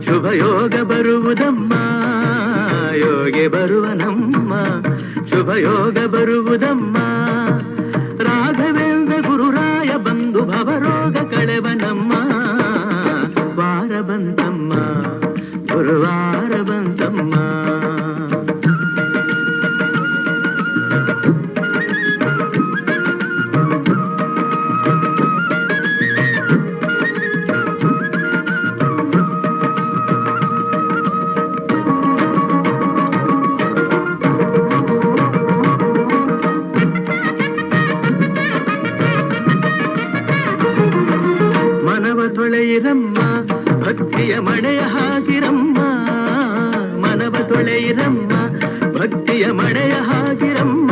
ಶುಭ ಯೋಗ ಬರುವುದಮ್ಮ ಯೋಗಿ ಬರುವನಮ್ಮ ಶುಭ ಯೋಗ ಬರುವುದಮ್ಮ ರಾಘವೇಂದ್ರ ಗುರುರಾಯ ಬಂದು ಭವರೋಗ ಕಳೆವನಮ್ಮ ವಾರ ಬಂತಮ್ಮ ಗುರುವಾರ ಬಂತಮ್ಮ ತೊಳೆಯಿರಮ್ಮ ಭಕ್ತಿಯ ಮಳೆಯ ಹಾಕಿರಮ್ಮ ಮನವ ತೊಳೆಯಿರಮ್ಮ ಭಕ್ತಿಯ ಮಳೆಯ ಹಾಕಿರಮ್ಮ